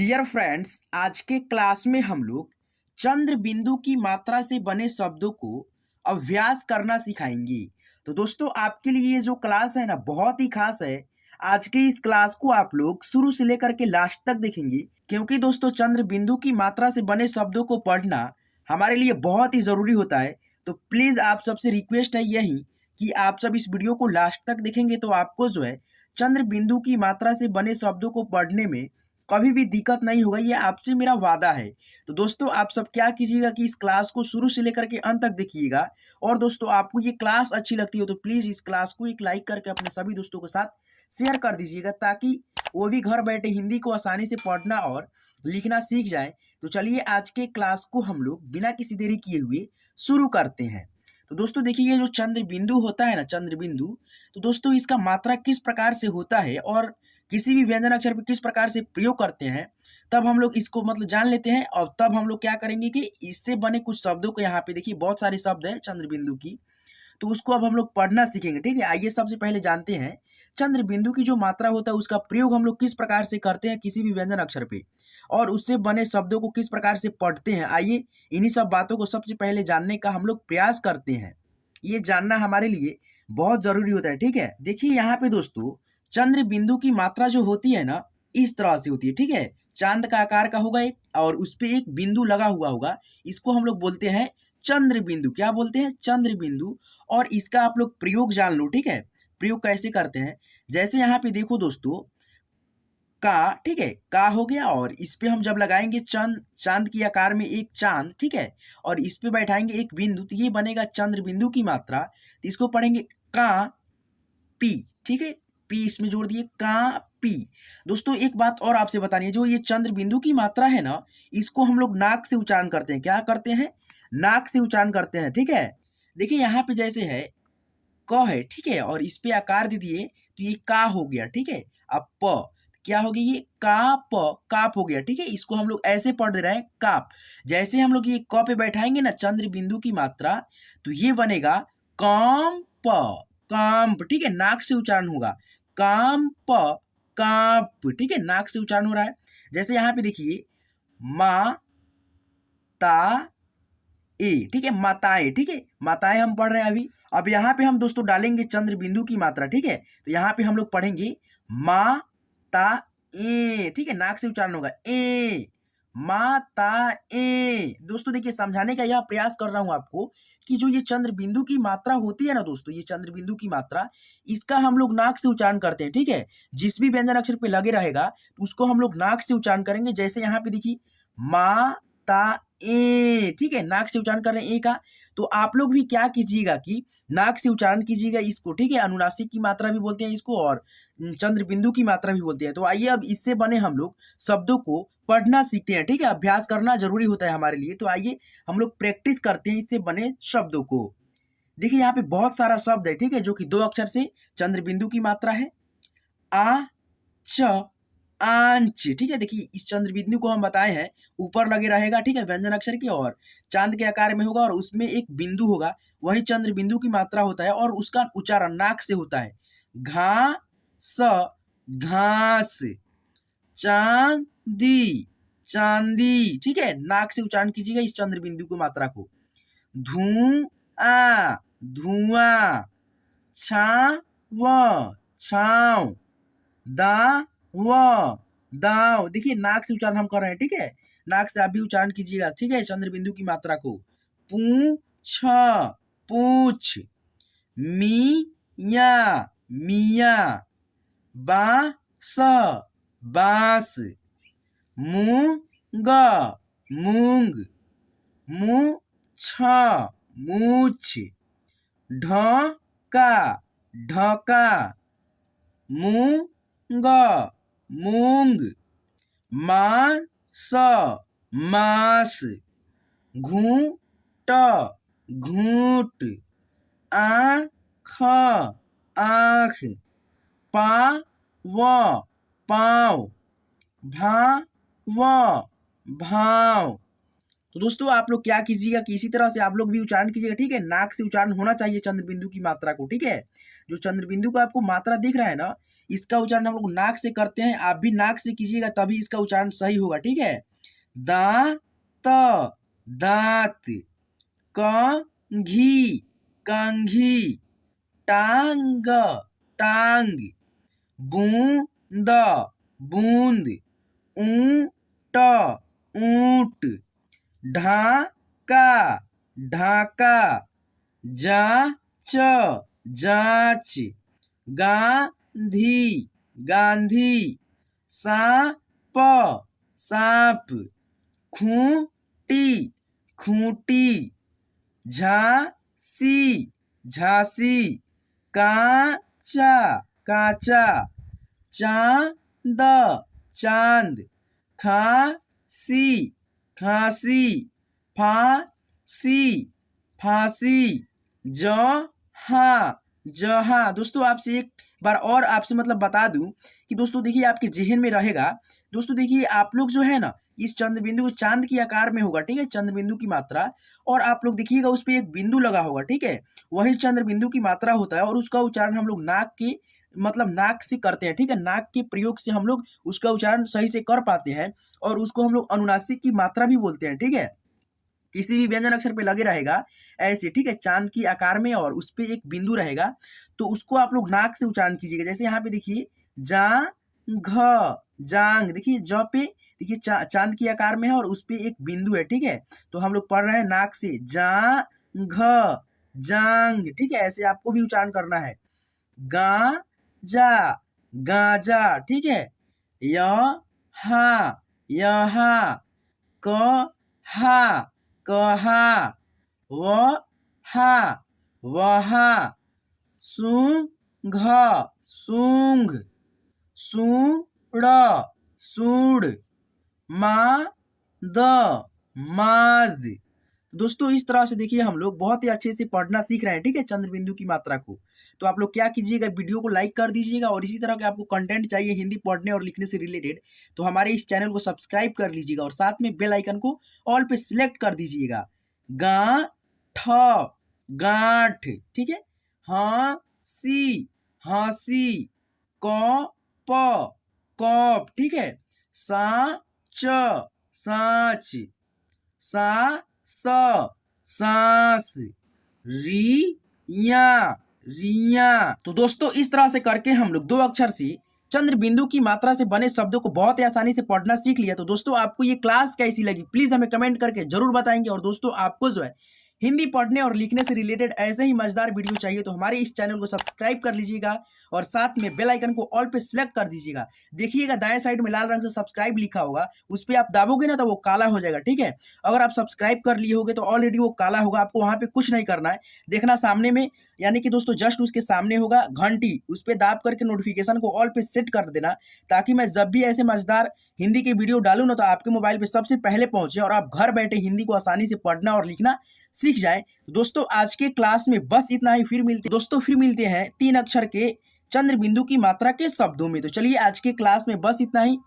Dear friends, आज के class में हम लोग चंद्र बिंदु की मात्रा से बने शब्दों को अभ्यास करना सिखाएंगे। तो दोस्तों, आपके लिए ये जो क्लास है ना, बहुत ही खास है। आज के इस क्लास को आप लोग शुरू से लेकर के लास्ट तक देखेंगे, क्योंकि दोस्तों चंद्र बिंदु की मात्रा से बने शब्दों को पढ़ना हमारे लिए बहुत ही जरूरी होता है। तो प्लीज आप सबसे रिक्वेस्ट है यही कि आप सब इस वीडियो को लास्ट तक देखेंगे तो आपको जो है चंद्र बिंदु की मात्रा से बने शब्दों को पढ़ने में कभी भी दिक्कत नहीं होगा, ये आपसे मेरा वादा है। तो दोस्तों, आप सब क्या कीजिएगा कि इस क्लास को शुरू से लेकर के अंत तक देखिएगा। और दोस्तों, आपको ये क्लास अच्छी लगती हो तो प्लीज इस क्लास को एक लाइक करके अपने सभी दोस्तों के साथ शेयर कर दीजिएगा, ताकि वो भी घर बैठे हिंदी को आसानी से पढ़ना और लिखना सीख जाए। तो चलिए आज के क्लास को हम लोग बिना किसी देरी किए हुए शुरू करते हैं। तो दोस्तों देखिए, ये जो चंद्र बिंदु होता है ना, चंद्र बिंदु, तो दोस्तों इसका मात्रा किस प्रकार से होता है और किसी भी व्यंजन अक्षर पर किस प्रकार से प्रयोग करते हैं, तब हम लोग इसको मतलब जान लेते हैं। और तब हम लोग क्या करेंगे कि इससे बने कुछ शब्दों को, यहाँ पे देखिए बहुत सारे शब्द हैं चंद्र बिंदु की, तो उसको अब हम लोग पढ़ना सीखेंगे। ठीक है, आइए सबसे पहले जानते हैं चंद्र बिंदु की जो मात्रा होता है उसका प्रयोग हम लोग किस प्रकार से करते हैं किसी भी व्यंजन अक्षर पे, और उससे बने शब्दों को किस प्रकार से पढ़ते हैं। आइए इन्हीं सब बातों को सबसे पहले जानने का हम लोग प्रयास करते हैं। ये जानना हमारे लिए बहुत जरूरी होता है। ठीक है, देखिए यहाँ पे दोस्तों चंद्र बिंदु की मात्रा जो होती है ना, इस तरह से होती है। ठीक है, चांद का आकार का होगा एक, और उस पे एक बिंदु लगा हुआ होगा, इसको हम लोग बोलते हैं चंद्र बिंदु। क्या बोलते हैं? चंद्र बिंदु। और इसका आप लोग प्रयोग जान लो। ठीक है, प्रयोग कैसे करते हैं, जैसे यहाँ पे देखो दोस्तों, का, ठीक है, का हो गया, और इस पे हम जब लगाएंगे चांद की आकार में एक चांद, ठीक है, और इस पे बैठाएंगे एक बिंदु, तो ये बनेगा चंद्र बिंदु की मात्रा। तो इसको पढ़ेंगे का पी। ठीक है, पी इसमें जोड़ दिए, का पी। दोस्तों एक बात और आपसे बतानी है, जो ये चंद्र बिंदु की मात्रा है ना, इसको हम लोग नाक से उच्चारण करते हैं। क्या करते हैं? नाक से उच्चारण करते हैं। ठीक है, देखिए यहाँ पे जैसे है क है, ठीक है, और इस पे आकार दे दिए तो ये का हो गया। ठीक है, अब प क्या हो गया? ये का प, काप हो गया। ठीक है, इसको हम लोग ऐसे पढ़ दे रहे हैं काप। जैसे हम लोग ये क पे बैठाएंगे ना चंद्र बिंदु की मात्रा, तो ये बनेगा काम प, काम्प। ठीक है, नाक से उच्चारण होगा, काम प काप। ठीक है, नाक से उच्चारण हो रहा है। जैसे यहाँ पे देखिए मा ता ए, ठीक है, माताएं। ठीक है, माताएं हम पढ़ रहे हैं अभी। अब यहाँ पे हम दोस्तों डालेंगे चंद्र बिंदु की मात्रा। ठीक है, तो यहाँ पे हम लोग पढ़ेंगे मा ता ए। ठीक है, नाक से उच्चारण होगा ए, मा ता ए। दोस्तों देखिए, समझाने का यह प्रयास कर रहा हूं आपको कि जो ये चंद्र बिंदु की मात्रा होती है ना दोस्तों, ये चंद्र बिंदु की मात्रा, इसका हम लोग नाक से उच्चारण करते हैं। ठीक है, जिस भी व्यंजन अक्षर पे लगे रहेगा उसको हम लोग नाक से उच्चारण करेंगे। जैसे यहाँ पे देखिए मा ता ए, ठीक है, नाक से उच्चारण कर रहे हैं ए का। तो आप लोग भी क्या कीजिएगा कि नाक से उच्चारण कीजिएगा इसको। ठीक है, अनुनासिक की मात्रा भी बोलते हैं इसको, और चंद्र बिंदु की मात्रा भी बोलते हैं। तो आइए अब इससे बने हम लोग शब्दों को पढ़ना सीखते हैं। ठीक है, अभ्यास करना जरूरी होता है हमारे लिए। तो आइए हम लोग प्रैक्टिस करते हैं इससे बने शब्दों को। देखिए यहाँ पे बहुत सारा शब्द है, ठीक है, जो कि 2 अक्षर से चंद्र बिंदु की मात्रा है। आ च आंच। ठीक है, देखिए इस चंद्र बिंदु को हम बताए हैं ऊपर लगे रहेगा, ठीक है, व्यंजन अक्षर की, और चांद के आकार में होगा, और उसमें एक बिंदु होगा, वही चंद्र बिंदु की मात्रा होता है, और उसका उच्चारण नाक से होता है। घा स घास, चांदी चांदी। ठीक है, नाक से उच्चारण कीजिएगा इस चंद्र बिंदु की मात्रा को। धुआं धुआं, छाव छाव, दा व दाव। देखिए नाक से उच्चारण हम कर रहे हैं। ठीक है, नाक से आप भी उच्चारण कीजिएगा। ठीक है, चंद्र बिंदु की मात्रा को। पूछ पूछ, मिया मिया, बांस बांस, मूंग मूंग, मूछ मूछ, ढका ढका, मूंग मूंग, मांस मांस, घूंट घूंट, आँख आँख, पाव पाव, भाव भाव। तो दोस्तों आप लोग क्या कीजिएगा कि इसी तरह से आप लोग भी उच्चारण कीजिएगा। ठीक है, नाक से उच्चारण होना चाहिए चंद्र बिंदु की मात्रा को। ठीक है, जो चंद्र बिंदु का आपको मात्रा दिख रहा है ना, इसका उच्चारण हम लोग नाक से करते हैं, आप भी नाक से कीजिएगा तभी इसका उच्चारण सही होगा, ठीक है। दांत दांत, कंघी कंघी, टांग टांग, बूंद बूंद, ऊंट ऊंट, ढाका ढाका, जांच जांच, गांधी गांधी, सांप सांप, खूंटी खूंटी, झांसी झांसी, कांचा कांचा, चांद चांद, खांसी खांसी, फांसी फांसी, जहाँ जहाँ। दोस्तों आपसे एक बार और आपसे मतलब बता दूं कि दोस्तों देखिए आपके जहन में रहेगा। दोस्तों देखिए आप लोग जो है ना इस चंद्र बिंदु को चांद की आकार में होगा, ठीक है, चंद्र बिंदु की मात्रा, और आप लोग देखिएगा उस पर एक बिंदु लगा होगा, ठीक है, वही चंद्र बिंदु की मात्रा होता है और उसका उच्चारण हम लोग नाक के मतलब नाक से करते हैं, ठीक है, नाक के प्रयोग से हम लोग उसका उच्चारण सही से कर पाते हैं और उसको हम लोग अनुनासिक की मात्रा भी बोलते हैं, ठीक है। किसी भी व्यंजन अक्षर पे लगे रहेगा ऐसे, ठीक है, चांद की आकार में और उस पे एक बिंदु रहेगा तो उसको आप लोग नाक से उच्चारण कीजिएगा। जैसे यहाँ पे देखिए जांघ जांग, देखिए ज पे देखिए चांद की आकार में है और उस पे एक बिंदु है, ठीक है, तो हम लोग पढ़ रहे हैं नाक से जांघ जांग, ठीक है, ऐसे आपको भी उच्चारण करना है। गांजा गांजा, ठीक है, यहाँ यहाँ, कहा कहा, वहाँ वहाँ, सूंघ सूंघ, सूंड सूंड, माद माद। दोस्तों इस तरह से देखिए हम लोग बहुत ही अच्छे से पढ़ना सीख रहे हैं, ठीक है, चंद्र बिंदु की मात्रा को। तो आप लोग क्या कीजिएगा, वीडियो को लाइक कर दीजिएगा और इसी तरह के आपको कंटेंट चाहिए हिंदी पढ़ने और लिखने से रिलेटेड तो हमारे इस चैनल को सब्सक्राइब कर लीजिएगा और साथ में बेल आइकन को ऑल पे सिलेक्ट कर दीजिएगा। गांठ गांठ, ठीक है, हाँसी हाँसी, कप कप, ठीक है, सांच सांच, सांस, रिया रिया। तो दोस्तों इस तरह से करके हम लोग 2 अक्षर से चंद्र बिंदु की मात्रा से बने शब्दों को बहुत ही आसानी से पढ़ना सीख लिया। तो दोस्तों आपको ये क्लास कैसी लगी प्लीज हमें कमेंट करके जरूर बताएंगे। और दोस्तों आपको जो है हिंदी पढ़ने और लिखने से रिलेटेड ऐसे ही मजेदार वीडियो चाहिए तो हमारे इस चैनल को सब्सक्राइब कर लीजिएगा और साथ में बेल आइकन को ऑल पे सिलेक्ट कर दीजिएगा। देखिएगा दाएं साइड में लाल रंग से सब्सक्राइब लिखा होगा, उस पर आप दाबोगे ना तो वो काला हो जाएगा, ठीक है। अगर आप सब्सक्राइब कर लिए होगे तो ऑलरेडी वो काला होगा, आपको वहाँ पे कुछ नहीं करना है, देखना सामने में, यानी कि दोस्तों जस्ट उसके सामने होगा घंटी, उस पर दाब करके नोटिफिकेशन को ऑल पे सेट कर देना ताकि मैं जब भी ऐसे मजेदार हिंदी के वीडियो डालूँ ना तो आपके मोबाइल पे सबसे पहले पहुंचे और आप घर बैठे हिंदी को आसानी से पढ़ना और लिखना सीख जाए। दोस्तों आज के क्लास में बस इतना ही, फिर मिलते हैं 3 अक्षर के चंद्र बिंदु की मात्रा के शब्दों में। तो चलिए आज के क्लास में बस इतना ही।